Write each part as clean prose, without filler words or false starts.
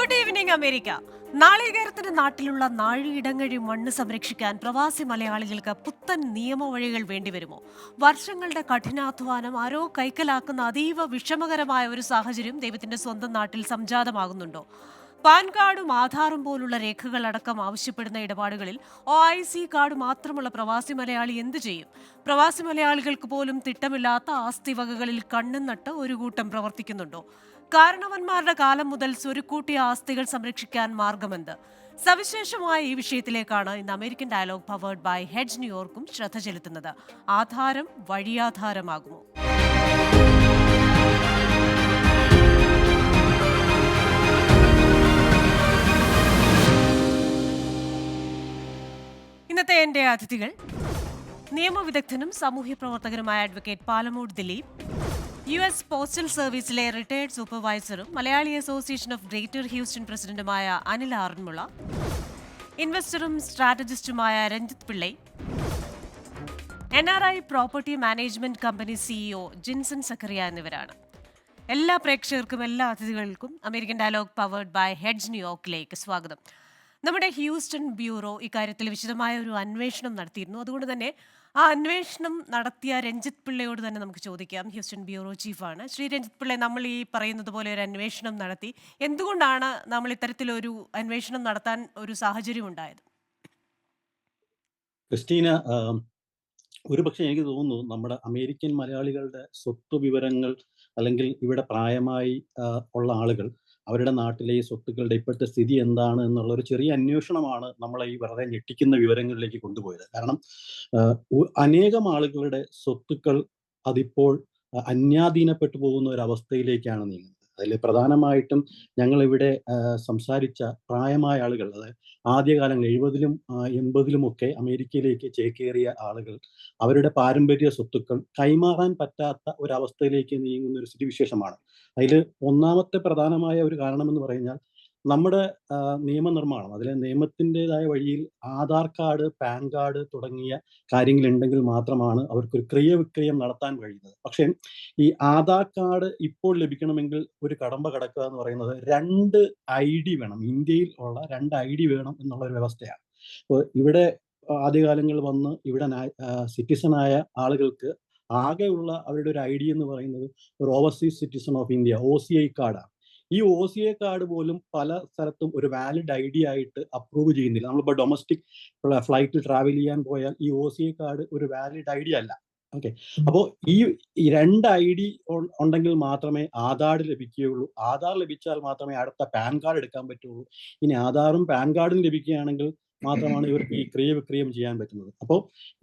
Good evening America. നാളികേരത്തിന്റെ നാട്ടിലുള്ള നാഴിയിടങ്ങഴി മണ്ണ് സംരക്ഷിക്കാൻ പ്രവാസി മലയാളികൾക്ക് പുത്തൻ നിയമവഴികൾ വേണ്ടിവരുമോ? വർഷങ്ങളുടെ കഠിനാധ്വാനം ആരോ കൈക്കലാക്കുന്ന അതീവ വിഷമകരമായ ഒരു സാഹചര്യം ദൈവത്തിന്റെ സ്വന്തം നാട്ടിൽ സംജാതമാകുന്നുണ്ടോ? പാൻ കാർഡും ആധാറും പോലുള്ള രേഖകൾ അടക്കം ആവശ്യപ്പെടുന്ന ഇടപാടുകളിൽ OIC കാർഡ് മാത്രമുള്ള പ്രവാസി മലയാളി എന്തു ചെയ്യും? പ്രവാസി മലയാളികൾക്ക് പോലും തിട്ടമില്ലാത്ത ആസ്തി വകകളിൽ കണ്ണും നട്ട് ഒരു കൂട്ടം പ്രവർത്തിക്കുന്നുണ്ടോ? കാരണവന്മാരുടെ കാലം മുതൽ സ്വരുക്കൂട്ടിയ ആസ്തികൾ സംരക്ഷിക്കാൻ മാർഗമെന്ത്? സവിശേഷമായ ഈ വിഷയത്തിലേക്കാണ് ഇന്ന് American dialogue powered by Hedge ന്യൂയോർക്കും ശ്രദ്ധ ചെലുത്തുന്നത്. ആധാരം വഴിയാധാരമാകുമോ? ഇന്നത്തെ എന്റെ അതിഥികൾ നിയമവിദഗ്ധനും സാമൂഹ്യ പ്രവർത്തകനുമായ advocate Palamoodu Dileep, US postal സർവീസിലെ റിട്ടയർഡ് സൂപ്പർവൈസറും Malayali association of greater Houston പ്രസിഡന്റുമായ അനിൽ ആറന്മുള, ഇൻവെസ്റ്ററും സ്ട്രാറ്റജിസ്റ്റുമായ Ranjith Pillai, NRI property management company CEO Jinson Zachariah എന്നിവരാണ്. എല്ലാ പ്രേക്ഷകർക്കും എല്ലാ അതിഥികൾക്കും American dialogue powered by Hedge ന്യൂയോർക്കിലേക്ക് സ്വാഗതം. നമ്മുടെ ഹ്യൂസ്റ്റൺ ബ്യൂറോ ഇക്കാര്യത്തിൽ വിശദമായ ഒരു അന്വേഷണം നടത്തിയിരുന്നു. അതുകൊണ്ട് തന്നെ ആ അന്വേഷണം നടത്തിയ രഞ്ജിത്ത് പിള്ളയോട് തന്നെ നമുക്ക് ചോദിക്കാം. ഹ്യൂസ്റ്റൺ ബ്യൂറോ ചീഫാണ്. ശ്രീ രഞ്ജിത്ത് പിള്ള, നമ്മൾ ഈ പറയുന്നത് പോലെ ഒരു അന്വേഷണം നടത്തി. എന്തുകൊണ്ടാണ് നമ്മൾ ഇത്തരത്തിലൊരു അന്വേഷണം നടത്താൻ ഒരു സാഹചര്യം ഉണ്ടായത്? ക്രിസ്റ്റീന, ഒരുപക്ഷെ എനിക്ക് തോന്നുന്നു നമ്മുടെ അമേരിക്കൻ മലയാളികളുടെ സ്വത്ത് വിവരങ്ങൾ അല്ലെങ്കിൽ ഇവിടെ പ്രായമായി ഉള്ള ആളുകൾ അവരുടെ നാട്ടിലെ ഈ സ്വത്തുക്കളുടെ ഇപ്പോഴത്തെ സ്ഥിതി എന്താണ് എന്നുള്ള ഒരു ചെറിയ അന്വേഷണമാണ് നമ്മളെ ഈ വളരെ ഞെട്ടിക്കുന്ന വിവരങ്ങളിലേക്ക് കൊണ്ടുപോയത്. കാരണം അനേകം ആളുകളുടെ സ്വത്തുക്കൾ അതിപ്പോൾ അന്യാധീനപ്പെട്ടു പോകുന്ന ഒരു അവസ്ഥയിലേക്കാണ് നീങ്ങുന്നത്. അതിൽ പ്രധാനമായിട്ടും ഞങ്ങളിവിടെ സംസാരിച്ച പ്രായമായ ആളുകൾ, അതായത് ആദ്യകാലങ്ങളിൽ 70-ലും 80-ലും ഒക്കെ അമേരിക്കയിലേക്ക് ചേക്കേറിയ ആളുകൾ അവരുടെ പാരമ്പര്യ സ്വത്തുക്കൾ കൈമാറാൻ പറ്റാത്ത ഒരവസ്ഥയിലേക്ക് നീങ്ങുന്ന ഒരു സ്ഥിതിവിശേഷമാണ്. അതിൽ ഒന്നാമത്തെ പ്രധാനമായ ഒരു കാരണമെന്ന് പറഞ്ഞാൽ നമ്മുടെ നിയമനിർമ്മാണം, അതിലെ നിയമത്തിൻ്റെതായ വഴിയിൽ ആധാർ കാർഡ്, പാൻ കാർഡ് തുടങ്ങിയ കാര്യങ്ങളുണ്ടെങ്കിൽ മാത്രമാണ് അവർക്കൊരു ക്രയവിക്രയം നടത്താൻ കഴിയുന്നത്. പക്ഷേ ഈ ആധാർ കാർഡ് ഇപ്പോൾ ലഭിക്കണമെങ്കിൽ ഒരു കടമ്പ കടക്കുക എന്ന് പറയുന്നത് 2 ID വേണം. ഇന്ത്യയിൽ ഉള്ള 2 ID വേണം എന്നുള്ള ഒരു വ്യവസ്ഥയാണ്. അപ്പോൾ ഇവിടെ ആദ്യകാലങ്ങളിൽ വന്ന് ഇവിടെ സിറ്റിസണായ ആളുകൾക്ക് ആകെയുള്ള അവരുടെ ഒരു ID എന്ന് പറയുന്നത് ഒരു overseas citizen of India OCI കാർഡാണ്. ഈ OCI കാർഡ് പോലും പല സ്ഥലത്തും ഒരു വാലിഡ് ID ആയിട്ട് അപ്രൂവ് ചെയ്യുന്നില്ല. നമ്മളിപ്പോൾ ഡൊമസ്റ്റിക് ഫ്ലൈറ്റ് ട്രാവൽ ചെയ്യാൻ പോയാൽ ഈ OCI കാർഡ് ഒരു വാലിഡ് ID അല്ല. ഓക്കെ, അപ്പോൾ ഈ 2 ID ഉണ്ടെങ്കിൽ മാത്രമേ ആധാർ ലഭിക്കുകയുള്ളൂ. ആധാർ ലഭിച്ചാൽ മാത്രമേ അടുത്ത പാൻ കാർഡ് എടുക്കാൻ പറ്റുള്ളൂ. ഇനി ആധാറും പാൻ കാർഡും ലഭിക്കുകയാണെങ്കിൽ മാത്രമാണ് ഇവർക്ക് ഈ ക്രയവിക്രയം ചെയ്യാൻ പറ്റുന്നത്. അപ്പോൾ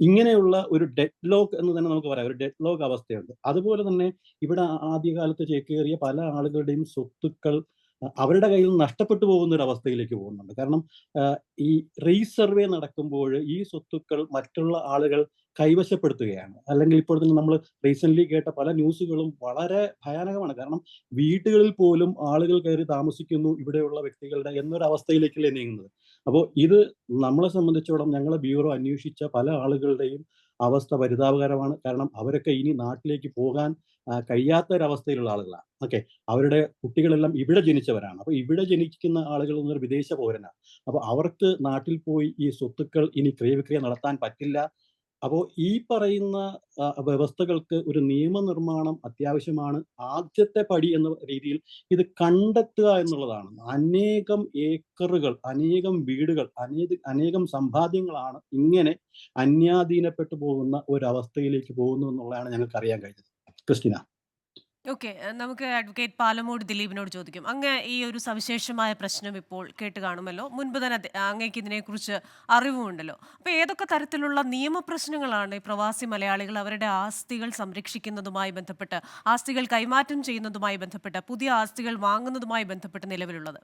ഇങ്ങനെയുള്ള ഒരു ഡെഡ് ലോക്ക് എന്ന് തന്നെ നമുക്ക് പറയാം, ഒരു ഡെഡ് ലോക്ക് അവസ്ഥയുണ്ട്. അതുപോലെ തന്നെ ഇവിടെ ആദ്യകാലത്ത് ചേക്കേറിയ പല ആളുകളുടെയും സ്വത്തുക്കൾ അവരുടെ കയ്യിൽ നിന്ന് നഷ്ടപ്പെട്ടു പോകുന്ന ഒരു അവസ്ഥയിലേക്ക് പോകുന്നുണ്ട്. കാരണം ഈ റീസർവേ നടക്കുമ്പോൾ ഈ സ്വത്തുക്കൾ മറ്റുള്ള ആളുകൾ കൈവശപ്പെടുത്തുകയാണ്. അല്ലെങ്കിൽ ഇപ്പോൾ തന്നെ നമ്മൾ റീസെന്റ് കേട്ട പല ന്യൂസുകളും വളരെ ഭയാനകമാണ്. കാരണം വീടുകളിൽ പോലും ആളുകൾ കയറി താമസിക്കുന്നു ഇവിടെയുള്ള വ്യക്തികളുടെ എന്നൊരു അവസ്ഥയിലേക്കല്ലേ നീങ്ങുന്നത്. അപ്പോൾ ഇത് നമ്മളെ സംബന്ധിച്ചോളം ഞങ്ങളെ ബ്യൂറോ അന്വേഷിച്ച പല ആളുകളുടെയും അവസ്ഥ പരിതാപകരമാണ്. കാരണം അവരൊക്കെ ഇനി നാട്ടിലേക്ക് പോകാൻ കഴിയാത്ത ഒരവസ്ഥയിലുള്ള ആളുകളാണ്. ഓക്കെ, അവരുടെ കുട്ടികളെല്ലാം ഇവിടെ ജനിച്ചവരാണ്. അപ്പോൾ ഇവിടെ ജനിക്കുന്ന ആളുകൾ എന്നൊരു വിദേശ പൗരനാണ്. അപ്പോൾ അവർക്ക് നാട്ടിൽ പോയി ഈ സ്വത്തുക്കൾ ഇനി ക്രയവിക്രയം നടത്താൻ പറ്റില്ല. അപ്പോൾ ഈ പറയുന്ന വ്യവസ്ഥകൾക്ക് ഒരു നിയമനിർമ്മാണം അത്യാവശ്യമാണ്. ആദ്യത്തെ പടി എന്ന രീതിയിൽ ഇത് കണ്ടെത്തുക എന്നുള്ളതാണ്. അനേകം ഏക്കറുകൾ, അനേകം വീടുകൾ, അനേകം സമ്പാദ്യങ്ങളാണ് ഇങ്ങനെ അന്യാധീനപ്പെട്ടു പോകുന്ന ഒരവസ്ഥയിലേക്ക് പോകുന്നു എന്നുള്ളതാണ് ഞങ്ങൾക്ക് അറിയാൻ കഴിഞ്ഞത്. ക്രിസ്റ്റീന. ഓക്കെ, നമുക്ക് അഡ്വക്കേറ്റ് പാലമൂട് ദിലീപിനോട് ചോദിക്കും. അങ്ങ് ഈ ഒരു സവിശേഷമായ പ്രശ്നം ഇപ്പോൾ കേട്ട് കാണുമല്ലോ. മുൻപ് തന്നെ അങ്ങേക്ക് ഇതിനെക്കുറിച്ച് അറിവുമുണ്ടല്ലോ. അപ്പോൾ ഏതൊക്കെ തരത്തിലുള്ള നിയമപ്രശ്നങ്ങളാണ് ഈ പ്രവാസി മലയാളികൾ അവരുടെ ആസ്തികൾ സംരക്ഷിക്കുന്നതുമായി ബന്ധപ്പെട്ട്, ആസ്തികൾ കൈമാറ്റം ചെയ്യുന്നതുമായി ബന്ധപ്പെട്ട്, പുതിയ ആസ്തികൾ വാങ്ങുന്നതുമായി ബന്ധപ്പെട്ട് നിലവിലുള്ളത്?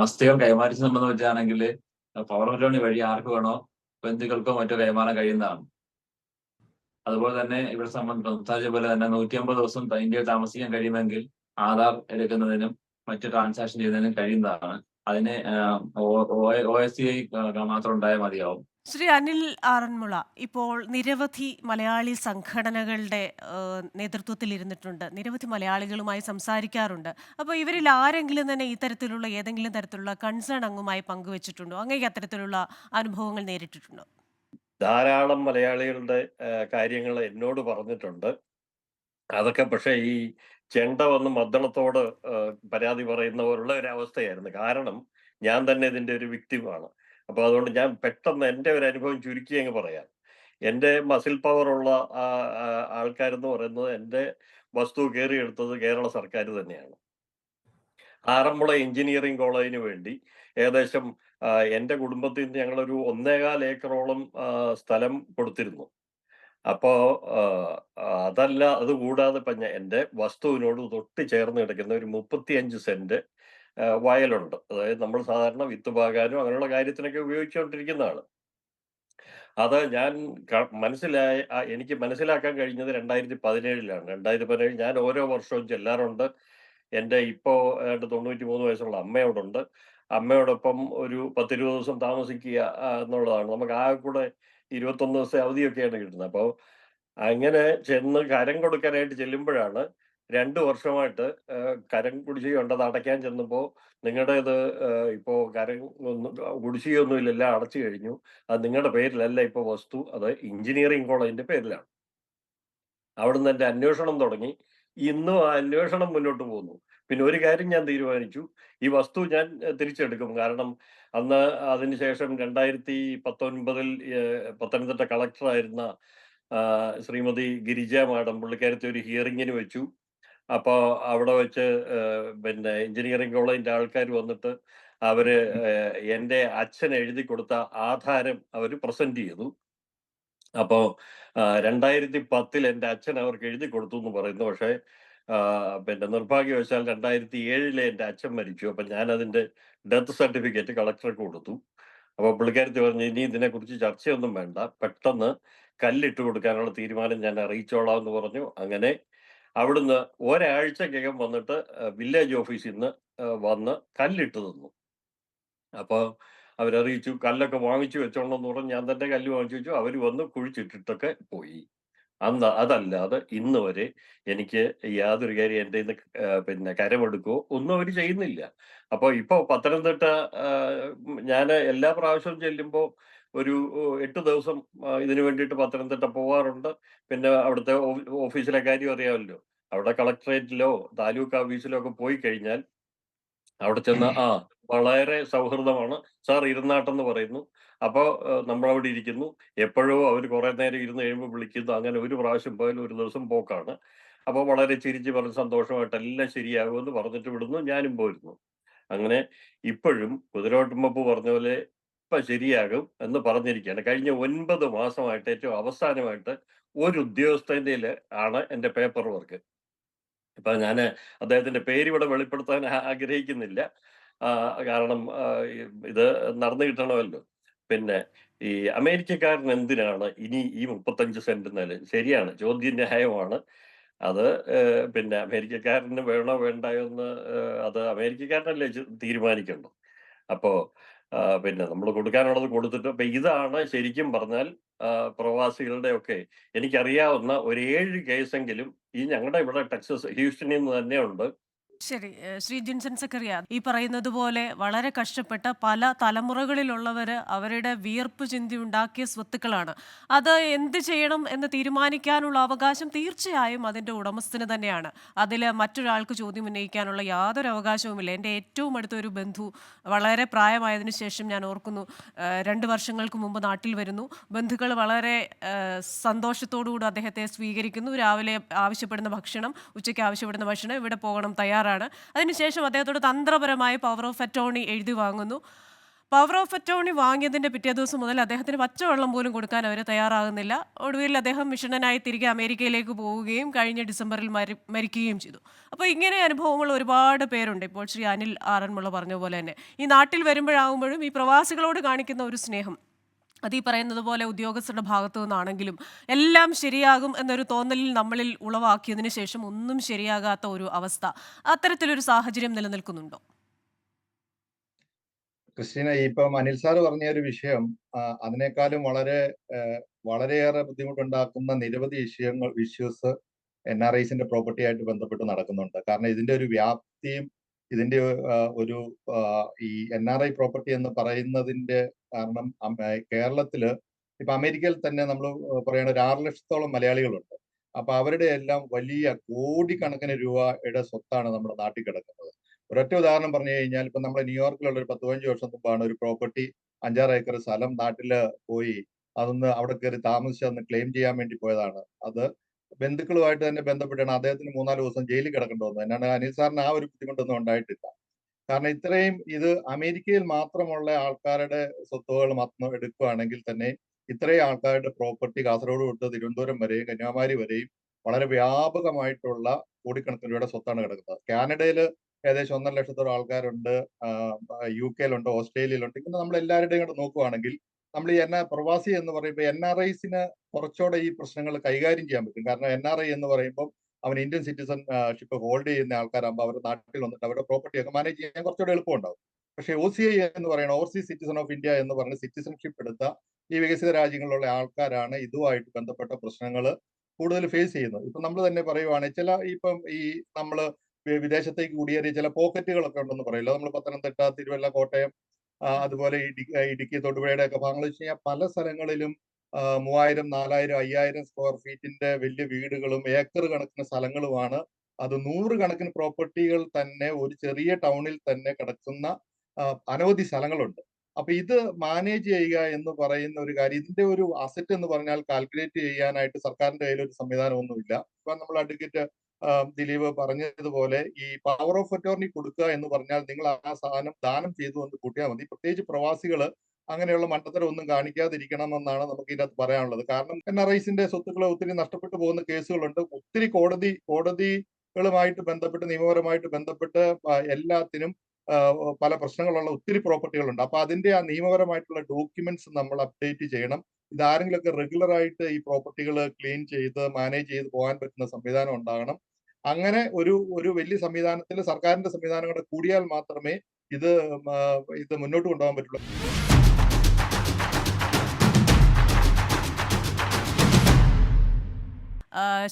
ആസ്തികൾ കൈമാറ്റം സംബന്ധിച്ചാണെങ്കിൽ പവർ ഓഫ് അറ്റോർണി വഴി ആർക്ക് വേണോ ബന്ധുക്കൾക്കോ മറ്റോ കൈമാറാൻ കഴിയുന്നതാണ്. അതുപോലെ തന്നെ ഇവിടെ സംസാരിച്ച പോലെ തന്നെ 150 ദിവസം ഇന്ത്യയിൽ താമസിക്കാൻ കഴിയുമെങ്കിൽ ആധാർ എടുക്കുന്നതിനും മറ്റു ട്രാൻസാക്ഷൻ ചെയ്യുന്നതിനും കഴിയുന്നതാണ്. അതിന് OSCI മാത്രം ഉണ്ടായാൽ മതിയാവും. ശ്രീ അനിൽ ആറന്മുള ഇപ്പോൾ നിരവധി മലയാളി സംഘടനകളുടെ നേതൃത്വത്തിൽ ഇരുന്നിട്ടുണ്ട്. നിരവധി മലയാളികളുമായി സംസാരിക്കാറുണ്ട്. അപ്പോൾ ഇവരിൽ ആരെങ്കിലും തന്നെ ഇത്തരത്തിലുള്ള ഏതെങ്കിലും തരത്തിലുള്ള കൺസേൺ അങ്ങുമായി പങ്കുവച്ചിട്ടുണ്ടോ? അങ്ങേക്ക് അത്തരത്തിലുള്ള അനുഭവങ്ങൾ നേരിട്ടിട്ടുണ്ടോ? ധാരാളം മലയാളികളുടെ കാര്യങ്ങൾ എന്നോട് പറഞ്ഞിട്ടുണ്ട്. അതൊക്കെ പക്ഷേ ഈ ചെണ്ട വന്ന് മദ്ദളത്തോട് പരാതി പറയുന്ന പോലുള്ള ഒരവസ്ഥയായിരുന്നു. കാരണം ഞാൻ തന്നെ ഇതിന്റെ ഒരു വിക്ടിമാണ്. അപ്പൊ അതുകൊണ്ട് ഞാൻ പെട്ടെന്ന് എന്റെ ഒരു അനുഭവം ചുരുക്കി അങ്ങ് പറയാം. എന്റെ മസിൽ പവറുള്ള ആൾക്കാരെന്ന് പറയുന്നത് എന്റെ വസ്തു കയറിയെടുത്തത് കേരള സർക്കാർ തന്നെയാണ്. ആറന്മുള എഞ്ചിനീയറിംഗ് കോളേജിന് വേണ്ടി ഏകദേശം എന്റെ കുടുംബത്തിൽ നിന്ന് ഞങ്ങളൊരു 1.25 ഏക്കറോളം സ്ഥലം കൊടുത്തിരുന്നു. അപ്പോ അതല്ല അതുകൂടാതെ ഇപ്പം എന്റെ വസ്തുവിനോട് തൊട്ട് ചേർന്ന് കിടക്കുന്ന ഒരു 35 സെന്റ് വയലുണ്ട്. അതായത് നമ്മൾ സാധാരണ വിത്ത് പാകാനും അങ്ങനെയുള്ള കാര്യത്തിനൊക്കെ ഉപയോഗിച്ചുകൊണ്ടിരിക്കുന്നതാണ്. അത് ഞാൻ എനിക്ക് മനസ്സിലാക്കാൻ കഴിഞ്ഞത് 2017-ലാണ്. 2017 ഞാൻ ഓരോ വർഷവും ചെല്ലാറുണ്ട്. എന്റെ ഇപ്പോ ഏതാണ്ട് 93 വയസ്സുള്ള അമ്മയോടുണ്ട്. അമ്മയോടൊപ്പം ഒരു 10-20 ദിവസം താമസിക്കുക എന്നുള്ളതാണ്. നമുക്ക് ആകെ കൂടെ 21 ദിവസത്തെ അവധിയൊക്കെയാണ് കിട്ടുന്നത്. അപ്പോ അങ്ങനെ ചെന്ന് കരം കൊടുക്കാനായിട്ട് ചെല്ലുമ്പോഴാണ് 2 വർഷമായിട്ട് കരം കുടിശ്ശികയുണ്ട്. അത് അടയ്ക്കാൻ ചെന്നപ്പോ നിങ്ങളുടേത് ഇപ്പോ കുടിശ്ശികയൊന്നുമില്ല, എല്ലാം അടച്ചു കഴിഞ്ഞു. അത് നിങ്ങളുടെ പേരിലല്ല ഇപ്പൊ വസ്തു, അത് എഞ്ചിനീയറിംഗ് കോളേജിന്റെ പേരിലാണ്. അവിടുന്ന് എന്റെ അന്വേഷണം തുടങ്ങി. ഇന്നും ആ അന്വേഷണം മുന്നോട്ട് പോകുന്നു. പിന്നെ ഒരു കാര്യം ഞാൻ തീരുമാനിച്ചു, ഈ വസ്തു ഞാൻ തിരിച്ചെടുക്കും. കാരണം അന്ന് അതിനുശേഷം 2019 പത്തനംതിട്ട കളക്ടറായിരുന്ന ശ്രീമതി ഗിരിജ മാഡം പുള്ളിക്കാരത്തി ഒരു ഹിയറിങ്ങിന് വെച്ചു. അപ്പോ അവിടെ വെച്ച് പിന്നെ എഞ്ചിനീയറിംഗ് കോളേജിന്റെ ആൾക്കാർ വന്നിട്ട് അവര് എന്റെ അച്ഛൻ എഴുതി കൊടുത്ത ആധാരം അവര് പ്രസന്റ് ചെയ്തു. അപ്പോ 2010 എന്റെ അച്ഛൻ അവർക്ക് എഴുതി കൊടുത്തു എന്ന് പറയുന്നു. പക്ഷേ പിന്നെ നിർഭാഗ്യവശാൽ 2007 എന്റെ അച്ഛൻ മരിച്ചു. അപ്പൊ ഞാൻ അതിന്റെ ഡെത്ത് സർട്ടിഫിക്കറ്റ് കളക്ടർക്ക് കൊടുത്തു. അപ്പൊ പുള്ളിക്കാരത്തി പറഞ്ഞു, ഇനി ഇതിനെക്കുറിച്ച് ചർച്ചയൊന്നും വേണ്ട, പെട്ടെന്ന് കല്ലിട്ട് കൊടുക്കാനുള്ള തീരുമാനം ഞാൻ അറിയിച്ചോളാം എന്ന് പറഞ്ഞു. അങ്ങനെ അവിടുന്ന് ഒരാഴ്ചക്കകം വന്നിട്ട് വില്ലേജ് ഓഫീസിൽ നിന്ന് വന്ന് കല്ലിട്ട് തന്നു. അപ്പൊ അവരറിയിച്ചു കല്ലൊക്കെ വാങ്ങിച്ചു വെച്ചോളെന്ന് പറഞ്ഞു. ഞാൻ തന്നെ കല്ല് വാങ്ങിച്ചു വെച്ചു. അവര് വന്ന് കുഴിച്ചിട്ടിട്ടൊക്കെ പോയി. അതല്ലാതെ ഇന്ന് വരെ എനിക്ക് യാതൊരു കാര്യം എന്റെ കയ്യിന്ന് പിന്നെ കരമെടുക്കുകയോ ഒന്നും അവര് ചെയ്യുന്നില്ല. അപ്പൊ ഇപ്പൊ പത്തനംതിട്ട ഞാന് എല്ലാ പ്രാവശ്യവും ചെല്ലുമ്പോ ഒരു 8 ദിവസം ഇതിനു വേണ്ടിയിട്ട് പത്തനംതിട്ട പോവാറുണ്ട്. പിന്നെ അവിടുത്തെ ഓഫീസിലെ കാര്യം അറിയാമല്ലോ. അവിടെ കളക്ടറേറ്റിലോ താലൂക്ക് ഓഫീസിലോ ഒക്കെ പോയി കഴിഞ്ഞാൽ അവിടെ ചെന്ന് വളരെ സൗഹൃദമാണ്. സാർ ഇരുന്നാട്ടെന്ന് പറയുന്നു. അപ്പോ നമ്മളവിടെ ഇരിക്കുന്നു. എപ്പോഴോ അവര് കുറെ നേരം ഇരുന്ന് കഴിയുമ്പോൾ വിളിക്കുന്നു. അങ്ങനെ ഒരു പ്രാവശ്യം പോയാലും ഒരു ദിവസം പോക്കാണ്. അപ്പൊ വളരെ ചിരിച്ച് പറഞ്ഞ് സന്തോഷമായിട്ട് എല്ലാം ശരിയാകുമെന്ന് പറഞ്ഞിട്ട് വിടുന്നു. ഞാനും പോരുന്നു. അങ്ങനെ ഇപ്പോഴും കുതിരവട്ടമ്പപ്പ് പറഞ്ഞ പോലെ ഇപ്പൊ ശരിയാകും എന്ന് പറഞ്ഞിരിക്കുകയാണ്. കഴിഞ്ഞ 9 മാസമായിട്ട് ഏറ്റവും അവസാനമായിട്ട് ഒരു ഉദ്യോഗസ്ഥന്റെയില് ആണ് എന്റെ പേപ്പർ വർക്ക്. ഇപ്പൊ ഞാന് അദ്ദേഹത്തിന്റെ പേര് ഇവിടെ വെളിപ്പെടുത്താൻ ആഗ്രഹിക്കുന്നില്ല. കാരണം ഇത് നടന്നു കിട്ടണമല്ലോ. പിന്നെ ഈ അമേരിക്കക്കാരൻ എന്തിനാണ് ഇനി ഈ 35 സെന്റ് നിലം? ശരിയാണ്, ചോദ്യന്യായമാണ്. അത് പിന്നെ അമേരിക്കക്കാരന് വേണോ വേണ്ടായോ എന്ന് അത് അമേരിക്കക്കാരനല്ലേ തീരുമാനിക്കേണ്ടത്. അപ്പോ പിന്നെ നമ്മൾ കൊടുക്കാനുള്ളത് കൊടുത്തിട്ട് ഇപ്പൊ ഇതാണ് ശരിക്കും പറഞ്ഞാൽ പ്രവാസികളുടെ ഒക്കെ എനിക്കറിയാവുന്ന ഒരു 7 കേസെങ്കിലും ഈ ഞങ്ങളുടെ ഇവിടെ ടെക്സസ് ഹ്യൂസ്റ്റണിൽ നിന്ന് തന്നെ ഉണ്ട്. ശരി. ശ്രീ ജിൻസൺ സക്കറിയ, ഈ പറയുന്നത് പോലെ വളരെ കഷ്ടപ്പെട്ട പല തലമുറകളിലുള്ളവർ അവരുടെ വിയർപ്പ് ചിന്തി ഉണ്ടാക്കിയ സ്വത്തുക്കളാണ്. അത് എന്ത് ചെയ്യണം എന്ന് തീരുമാനിക്കാനുള്ള അവകാശം തീർച്ചയായും അതിൻ്റെ ഉടമസ്ഥന് തന്നെയാണ്. അതിൽ മറ്റൊരാൾക്ക് ചോദ്യം ഉന്നയിക്കാനുള്ള യാതൊരു അവകാശവുമില്ല. എൻ്റെ ഏറ്റവും അടുത്ത ഒരു ബന്ധു വളരെ പ്രായമായതിനു ശേഷം ഞാൻ ഓർക്കുന്നു, 2 വർഷങ്ങൾക്ക് മുമ്പ് നാട്ടിൽ വരുന്നു. ബന്ധുക്കൾ വളരെ സന്തോഷത്തോടുകൂടി അദ്ദേഹത്തെ സ്വീകരിക്കുന്നു. രാവിലെ ആവശ്യപ്പെടുന്ന ഭക്ഷണം, ഉച്ചയ്ക്ക് ആവശ്യപ്പെടുന്ന ഭക്ഷണം, ഇവിടെ പോകണം, തയ്യാറാണ്. അതിനുശേഷം അദ്ദേഹത്തോട് തന്ത്രപരമായി പവർ ഓഫ് അറ്റോർണി എഴുതി വാങ്ങുന്നു. പവർ ഓഫ് അറ്റോർണി വാങ്ങിയതിൻ്റെ പിറ്റേ ദിവസം മുതൽ അദ്ദേഹത്തിന് പച്ചവെള്ളം പോലും കൊടുക്കാൻ അവർ തയ്യാറാകുന്നില്ല. ഒടുവിൽ അദ്ദേഹം മിഷണനായി തിരികെ അമേരിക്കയിലേക്ക് പോവുകയും കഴിഞ്ഞ ഡിസംബറിൽ മരിക്കുകയും ചെയ്തു. അപ്പോൾ ഇങ്ങനെ അനുഭവങ്ങൾ ഒരുപാട് പേരുണ്ട്. ഇപ്പോൾ ശ്രീ അനിൽ ആറന്മുള പറഞ്ഞ പോലെ തന്നെ ഈ നാട്ടിൽ വരുമ്പോഴാകുമ്പോഴും ഈ പ്രവാസികളോട് കാണിക്കുന്ന ഒരു സ്നേഹം, അത് ഈ പറയുന്നത് പോലെ ഉദ്യോഗസ്ഥരുടെ ഭാഗത്തു നിന്നാണെങ്കിലും എല്ലാം ശരിയാകും എന്നൊരു തോന്നലിൽ നമ്മളിൽ ഉളവാക്കിയതിന് ശേഷം ഒന്നും ശരിയാകാത്ത ഒരു അവസ്ഥ, അത്തരത്തിലൊരു സാഹചര്യം നിലനിൽക്കുന്നുണ്ടോ? ക്രിസ്റ്റീന, ഇപ്പം അനിൽ സാറ് പറഞ്ഞ ഒരു വിഷയം അതിനേക്കാളും വളരെയേറെ ബുദ്ധിമുട്ടുണ്ടാക്കുന്ന നിരവധി ഇഷ്യൂസ് NRIസിന്റെ പ്രോപ്പർട്ടി ആയിട്ട് ബന്ധപ്പെട്ട് നടക്കുന്നുണ്ട്. കാരണം ഇതിന്റെ ഒരു വ്യാപ്തിയും ഇതിന്റെ ഒരു ഈ NRI പ്രോപ്പർട്ടി എന്ന് പറയുന്നതിന്റെ കാരണം കേരളത്തില് ഇപ്പൊ അമേരിക്കയിൽ തന്നെ നമ്മൾ പറയുന്ന ഒരു 6 ലക്ഷത്തോളം മലയാളികളുണ്ട്. അപ്പൊ അവരുടെ എല്ലാം വലിയ കോടിക്കണക്കിന് രൂപയുടെ സ്വത്താണ് നമ്മുടെ നാട്ടിൽ കിടക്കുന്നത്. ഒരൊറ്റ ഉദാഹരണം പറഞ്ഞു കഴിഞ്ഞാൽ ഇപ്പൊ നമ്മുടെ ന്യൂയോർക്കിലുള്ള ഒരു 10-15 വർഷം മുമ്പാണ് ഒരു പ്രോപ്പർട്ടി 5-6 ഏക്കർ സ്ഥലം നാട്ടില് പോയി അതൊന്ന് അവിടെ കയറി താമസിച്ച് അന്ന് ക്ലെയിം ചെയ്യാൻ വേണ്ടി പോയതാണ്. അത് ബന്ധുക്കളുമായിട്ട് തന്നെ ബന്ധപ്പെട്ടാണ് അദ്ദേഹത്തിന് 3-4 ദിവസം ജയിലിൽ കിടക്കേണ്ടി വന്നത്. എന്നാണ് അനിൽ സാറിന് ആ ഒരു ബുദ്ധിമുട്ടൊന്നും ഉണ്ടായിട്ടില്ല. കാരണം ഇത്രയും ഇത് അമേരിക്കയിൽ മാത്രമുള്ള ആൾക്കാരുടെ സ്വത്തുകൾ മാത്രം എടുക്കുകയാണെങ്കിൽ തന്നെ ഇത്രയും ആൾക്കാരുടെ പ്രോപ്പർട്ടി കാസർഗോഡ് തൊട്ട് തിരുവനന്തപുരം വരെയും കന്യാകുമാരി വരെയും വളരെ വ്യാപകമായിട്ടുള്ള കോടിക്കണക്കിന് രൂപയുടെ സ്വത്താണ് കിടക്കുന്നത്. കാനഡയിൽ ഏകദേശം 1.5 ലക്ഷത്തോളം ആൾക്കാരുണ്ട്, UK-യിലുണ്ട്, ഓസ്ട്രേലിയയിലുണ്ട്. ഇങ്ങനെ നമ്മൾ എല്ലാവരുടെയും കൂടെ നോക്കുവാണെങ്കിൽ നമ്മൾ ഈ പ്രവാസി എന്ന് പറയുമ്പോൾ NRIസിന് കുറച്ചുകൂടെ ഈ പ്രശ്നങ്ങൾ കൈകാര്യം ചെയ്യാൻ പറ്റും. കാരണം NRI എന്ന് പറയുമ്പോൾ അവൻ ഇന്ത്യൻ സിറ്റിസൺഷിപ്പ് ഹോൾഡ് ചെയ്യുന്ന ആൾക്കാരാകുമ്പോൾ അവരുടെ നാട്ടിൽ വന്നിട്ട് അവരുടെ പ്രോപ്പർട്ടി ഒക്കെ മാനേജ് ചെയ്യാൻ കുറച്ചുകൂടെ എളുപ്പമുണ്ടാവും. പക്ഷേ OCI എന്ന് പറയുന്ന ഓവർസീസ് സിറ്റിസൺ ഓഫ് ഇന്ത്യ എന്ന് പറഞ്ഞ സിറ്റിസൺഷിപ്പ് എടുത്ത ഈ വികസിത രാജ്യങ്ങളിലുള്ള ആൾക്കാരാണ് ഇതുമായിട്ട് ബന്ധപ്പെട്ട പ്രശ്നങ്ങൾ കൂടുതൽ ഫേസ് ചെയ്യുന്നത്. ഇപ്പൊ നമ്മൾ തന്നെ പറയുവാണെങ്കിൽ ഇപ്പം ഈ നമ്മള് വിദേശത്തേക്ക് കുടിയേറിയ ചില പോക്കറ്റുകളൊക്കെ ഉണ്ടെന്ന് പറയില്ല. നമ്മൾ പത്തനംതിട്ട, തിരുവല്ല, കോട്ടയം, അതുപോലെ ഇടുക്കി, തൊടുപുഴയുടെ ഒക്കെ ഭാഗങ്ങൾ വെച്ച് കഴിഞ്ഞാൽ പല സ്ഥലങ്ങളിലും 3000, 4000, 5000 സ്ക്വയർ ഫീറ്റിന്റെ വലിയ വീടുകളും ഏക്കർ കണക്കിന് സ്ഥലങ്ങളുമാണ്. അത് 100 കണക്കിന് പ്രോപ്പർട്ടികൾ തന്നെ ഒരു ചെറിയ ടൗണിൽ തന്നെ കിടക്കുന്ന അനവധി സ്ഥലങ്ങളുണ്ട്. അപ്പൊ ഇത് മാനേജ് ചെയ്യുക എന്ന് പറയുന്ന ഒരു കാര്യം, ഇതിന്റെ ഒരു അസറ്റ് എന്ന് പറഞ്ഞാൽ കാൽക്കുലേറ്റ് ചെയ്യാനായിട്ട് സർക്കാരിന്റെ കയ്യിൽ ഒരു സംവിധാനമൊന്നുമില്ല. ഇപ്പൊ നമ്മൾ അഡ്വക്കേറ്റ് ദിലീപ് പറഞ്ഞതുപോലെ ഈ പവർ ഓഫ് അറ്റോർണി കൊടുക്കുക എന്ന് പറഞ്ഞാൽ നിങ്ങൾ ആ സാധനം ദാനം ചെയ്തു എന്ന് കൂട്ടിയാൽ മതി. പ്രത്യേകിച്ച് പ്രവാസികൾ അങ്ങനെയുള്ള മണ്ടത്തരം ഒന്നും കാണിക്കാതിരിക്കണം എന്നാണ് നമുക്ക് ഇതിനകത്ത് പറയാനുള്ളത്. കാരണം NRIസിന്റെ സ്വത്തുക്കൾ ഒത്തിരി നഷ്ടപ്പെട്ടു പോകുന്ന കേസുകളുണ്ട്. ഒത്തിരി കോടതികളുമായിട്ട് ബന്ധപ്പെട്ട് നിയമപരമായിട്ട് ബന്ധപ്പെട്ട് എല്ലാത്തിനും പല പ്രശ്നങ്ങളുള്ള ഒത്തിരി പ്രോപ്പർട്ടികളുണ്ട്. അപ്പൊ അതിന്റെ ആ നിയമപരമായിട്ടുള്ള ഡോക്യുമെന്റ്സ് നമ്മൾ അപ്ഡേറ്റ് ചെയ്യണം. ഇതാരെങ്കിലുമൊക്കെ റെഗുലർ ആയിട്ട് ഈ പ്രോപ്പർട്ടികൾ ക്ലീൻ ചെയ്ത് മാനേജ് ചെയ്ത് പോകാൻ പറ്റുന്ന സംവിധാനം ഉണ്ടാകണം. അങ്ങനെ ഒരു വലിയ സംവിധാനത്തിൽ സർക്കാരിന്റെ സംവിധാനം കൂടെ കൂടിയാൽ മാത്രമേ ഇത് മുന്നോട്ട് കൊണ്ടുപോകാൻ പറ്റുള്ളൂ.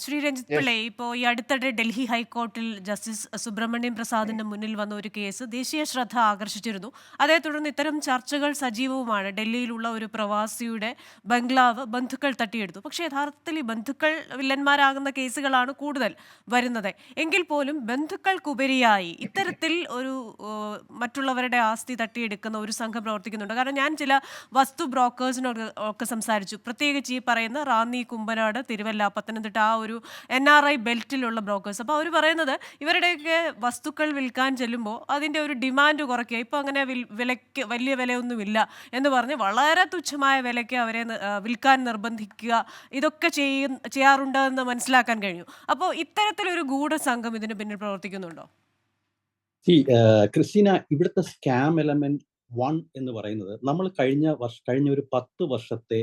ശ്രീ രഞ്ജിത്ത് പിള്ളെ, ഇപ്പോൾ ഈ അടുത്തിടെ ഡൽഹി ഹൈക്കോർട്ടിൽ ജസ്റ്റിസ് സുബ്രഹ്മണ്യം പ്രസാദിന്റെ മുന്നിൽ വന്ന ഒരു കേസ് ദേശീയ ശ്രദ്ധ ആകർഷിച്ചിരുന്നു. അതേ തുടർന്ന് ഇത്തരം ചർച്ചകൾ സജീവവുമാണ്. ഡൽഹിയിലുള്ള ഒരു പ്രവാസിയുടെ ബംഗ്ലാവ് ബന്ധുക്കൾ തട്ടിയെടുത്തു. പക്ഷേ യഥാർത്ഥത്തിൽ ഈ ബന്ധുക്കൾ വില്ലന്മാരാകുന്ന കേസുകളാണ് കൂടുതൽ വരുന്നത്. എങ്കിൽ പോലും ബന്ധുക്കൾക്കുപരിയായി ഇത്തരത്തിൽ ഒരു മറ്റുള്ളവരുടെ ആസ്തി തട്ടിയെടുക്കുന്ന ഒരു സംഘം പ്രവർത്തിക്കുന്നുണ്ട്. കാരണം ഞാൻ ചില വസ്തു ബ്രോക്കേഴ്സിനോട് ഒക്കെ സംസാരിച്ചു. പ്രത്യേകിച്ച് ഈ പറയുന്ന റാന്നി, കുമ്പനാട്, തിരുവല്ല, പത്തനംതിട്ട ആ ഒരു NRI ബെൽറ്റിലുള്ള ബ്രോക്കേഴ്സ്. അപ്പോൾ അവർ പറയുന്നത് ഇവരുടെയൊക്കെ വസ്തുക്കൾ വിൽക്കാൻ ചെല്ലുമ്പോൾ അതിൻ്റെ ഒരു ഡിമാൻഡ് കുറയ്ക്കുക. ഇപ്പോൾ അങ്ങനെ വിലയ്ക്ക് വലിയ വിലയൊന്നുമില്ല എന്ന് പറഞ്ഞ് വളരെ തുച്ഛമായ വിലയ്ക്ക് അവരെ വിൽക്കാൻ നിർബന്ധിക്കുക, ഇതൊക്കെ ചെയ്യാറുണ്ട് എന്ന് മനസ്സിലാക്കാൻ കഴിഞ്ഞു. അപ്പോൾ ഇത്തരത്തിലൊരു ഗൂഢസംഘം ഇതിന് പിന്നിൽ പ്രവർത്തിക്കുന്നുണ്ടോ? ക്രിസ്റ്റീന, ഇവിടുത്തെ സ്കാം എലമെന്റ് 1 എന്ന് പറയുന്നത് നമ്മൾ കഴിഞ്ഞ ഒരു 10 വർഷത്തെ